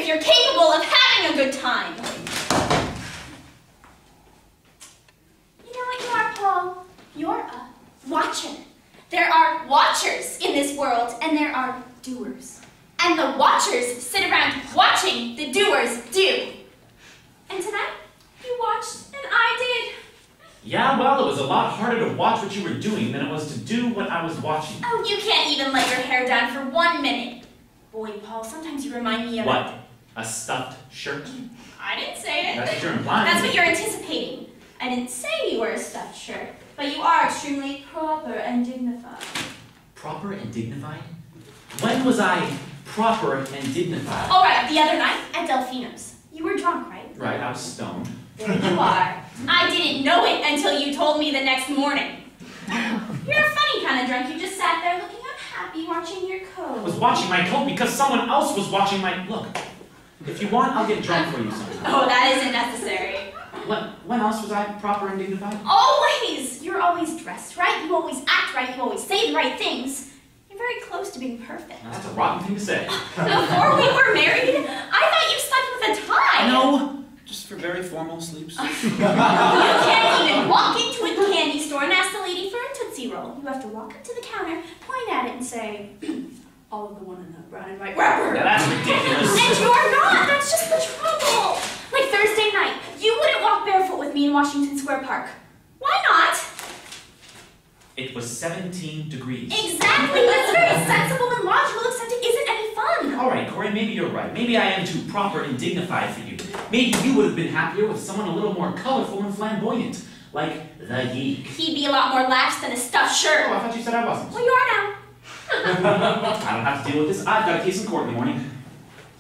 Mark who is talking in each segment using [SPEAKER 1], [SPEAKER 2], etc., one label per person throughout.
[SPEAKER 1] if you're capable of having a good time. You know what you are, Paul? You're a watcher. There are watchers in this world, and there are doers. And the watchers sit around watching the doers do. And tonight, you watched, and I did.
[SPEAKER 2] Yeah, well, it was a lot harder to watch what you were doing than it was to do what I was watching.
[SPEAKER 1] Oh, you can't even let your hair down for 1 minute. Boy, Paul, sometimes you remind me of...
[SPEAKER 2] What? A stuffed shirt?
[SPEAKER 1] I didn't say it.
[SPEAKER 2] That's what you're implying.
[SPEAKER 1] That's what you're anticipating. I didn't say you were a stuffed shirt, but you are extremely proper and dignified.
[SPEAKER 2] Proper and dignified? When was I proper and dignified?
[SPEAKER 1] All right, the other night at Delfino's. You were drunk, right?
[SPEAKER 2] Right, I was stoned.
[SPEAKER 1] There you are. I didn't know it until you told me the next morning. You're a funny kind of drunk. You just sat there looking unhappy, watching your coat.
[SPEAKER 2] I was watching my coat because someone else was watching my... Look, if you want, I'll get drunk for you sometime.
[SPEAKER 1] Oh, that isn't necessary.
[SPEAKER 2] When else was I proper and dignified?
[SPEAKER 1] Always! You're always dressed right, you always act right, you always say the right things. You're very close to being perfect.
[SPEAKER 2] That's a rotten thing to say.
[SPEAKER 1] Before we were married, I thought you slept with a tie.
[SPEAKER 2] No, just for very formal sleeps.
[SPEAKER 1] You can't even walk into a candy store and ask the lady for a Tootsie Roll. You have to walk up to the counter, point at it, and say, all of the one in the brown and white wrapper.
[SPEAKER 2] Now that's ridiculous.
[SPEAKER 1] And you're not! That's just the trouble! Like Thursday night, you wouldn't walk barefoot with me in Washington Square Park. Why not?
[SPEAKER 2] It was 17 degrees.
[SPEAKER 1] Exactly, but it's very sensible and logical, except it isn't any fun.
[SPEAKER 2] All right, Corey, maybe you're right. Maybe I am too proper and dignified for you. Maybe you would have been happier with someone a little more colorful and flamboyant, like the geek.
[SPEAKER 1] He'd be a lot more lax than a stuffed shirt.
[SPEAKER 2] Oh, I thought you said I wasn't.
[SPEAKER 1] Well, you are now.
[SPEAKER 2] I don't have to deal with this. I've got a case in court in the morning.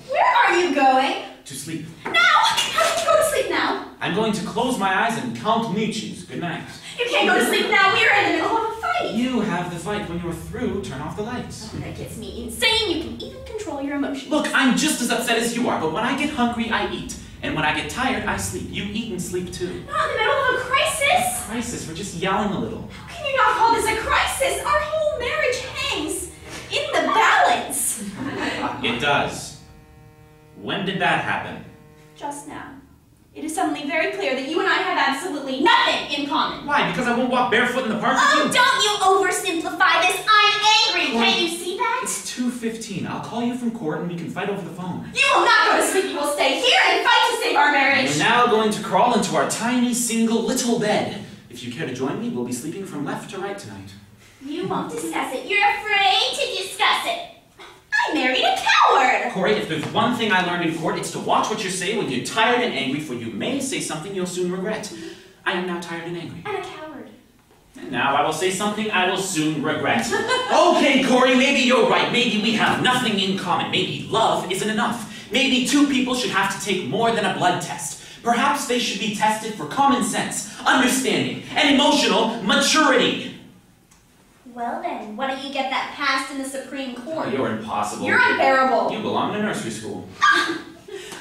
[SPEAKER 1] Where are you going?
[SPEAKER 2] To sleep.
[SPEAKER 1] Now! How can you go to sleep now?
[SPEAKER 2] I'm going to close my eyes and count Nietzsche's. Good night.
[SPEAKER 1] You can't go to sleep now. We are in the middle of a fight.
[SPEAKER 2] You have the fight. When you're through, turn off the lights.
[SPEAKER 1] Oh, that gets me insane. You can even control your emotions.
[SPEAKER 2] Look, I'm just as upset as you are, but when I get hungry, I eat. And when I get tired, I sleep. You eat and sleep too.
[SPEAKER 1] Not in the middle of a crisis.
[SPEAKER 2] Crisis? We're just yelling a little.
[SPEAKER 1] How can you not call this a crisis? Our whole marriage hangs in the balance.
[SPEAKER 2] It does. When did that happen?
[SPEAKER 1] Just now. It is suddenly very clear that you and I have absolutely nothing in common.
[SPEAKER 2] Why? Because I won't walk barefoot in the park with
[SPEAKER 1] Oh,
[SPEAKER 2] you?
[SPEAKER 1] don't you oversimplify this. I'm angry. Can't you see that?
[SPEAKER 2] It's 2:15. I'll call you from court and we can fight over the phone.
[SPEAKER 1] You will not go to sleep. You will stay here and fight to save our marriage.
[SPEAKER 2] We're now going to crawl into our tiny, single, little bed. If you care to join me, we'll be sleeping from left to right tonight.
[SPEAKER 1] You won't discuss it. You're afraid to discuss it. I married a coward.
[SPEAKER 2] Corey, if there's one thing I learned in court, it's to watch what you say when you're tired and angry, for you may say something you'll soon regret. I am now tired and angry.
[SPEAKER 1] And a coward.
[SPEAKER 2] And now I will say something I will soon regret. Okay, Corey, maybe you're right. Maybe we have nothing in common. Maybe love isn't enough. Maybe two people should have to take more than a blood test. Perhaps they should be tested for common sense, understanding, and emotional maturity.
[SPEAKER 1] Well then, why don't you get that passed in the Supreme Court?
[SPEAKER 2] Oh, you're impossible.
[SPEAKER 1] You're unbearable.
[SPEAKER 2] You belong in a nursery school.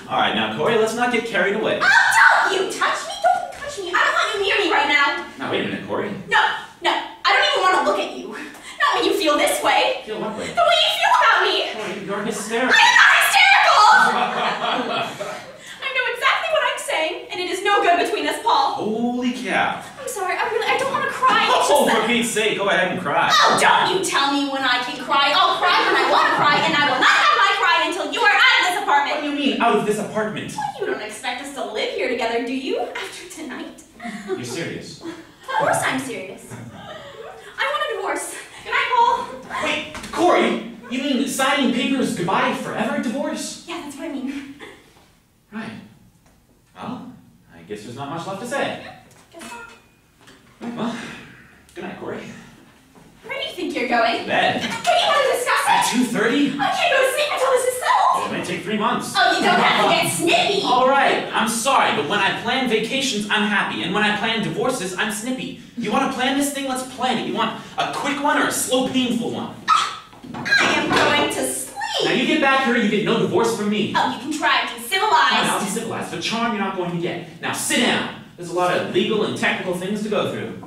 [SPEAKER 2] All right, now, Corey, let's not get carried away.
[SPEAKER 1] Oh, don't you touch me! Don't touch me! I don't want you near me right now.
[SPEAKER 2] Now, wait a minute, Corey.
[SPEAKER 1] No, I don't even want to look at you. Not when you feel this way.
[SPEAKER 2] Feel what way?
[SPEAKER 1] The way you feel about me.
[SPEAKER 2] Corey, you're hysterical.
[SPEAKER 1] I am not hysterical! I know exactly what I'm saying, and it is no good between us, Paul.
[SPEAKER 2] Holy cow.
[SPEAKER 1] I'm sorry, I don't want to cry. It's
[SPEAKER 2] Oh,
[SPEAKER 1] just
[SPEAKER 2] for Pete's sake, go ahead and cry.
[SPEAKER 1] Oh, don't you tell me when I can cry. I'll cry when I want to cry, and I will not have my cry until you are out of this apartment.
[SPEAKER 2] What do you mean, out of this apartment?
[SPEAKER 1] Well, you don't expect us to live here together, do you? After tonight?
[SPEAKER 2] You're serious?
[SPEAKER 1] Of course I'm serious. I want a divorce. Good night, Paul.
[SPEAKER 2] Wait, Corey, you mean signing papers goodbye forever divorce?
[SPEAKER 1] Yeah, that's what I mean.
[SPEAKER 2] Right. Well, I guess there's not much left to say.
[SPEAKER 1] Guess not.
[SPEAKER 2] Right, well, good night, Corey.
[SPEAKER 1] Where do you think you're going?
[SPEAKER 2] Bed.
[SPEAKER 1] Don't you want to discuss
[SPEAKER 2] At
[SPEAKER 1] it?
[SPEAKER 2] 2:30?
[SPEAKER 1] I can't go to sleep until this is settled.
[SPEAKER 2] It may take 3 months.
[SPEAKER 1] Oh, you don't have to get snippy.
[SPEAKER 2] All right, I'm sorry, but when I plan vacations, I'm happy. And when I plan divorces, I'm snippy. You want to plan this thing? Let's plan it. You want a quick one or a slow, painful one?
[SPEAKER 1] I am going to sleep.
[SPEAKER 2] Now you get back here, you get no divorce from me.
[SPEAKER 1] Oh, you can try to be
[SPEAKER 2] Fine,
[SPEAKER 1] civilized.
[SPEAKER 2] I'll be civilized. The charm you're not going to get. Now sit down. There's a lot of legal and technical things to go through.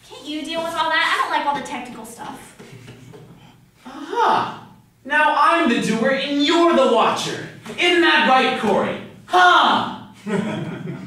[SPEAKER 1] Can't you deal with all that? I don't like all the technical stuff.
[SPEAKER 2] Aha! Now I'm the doer and you're the watcher. Isn't that right, Corey? Huh?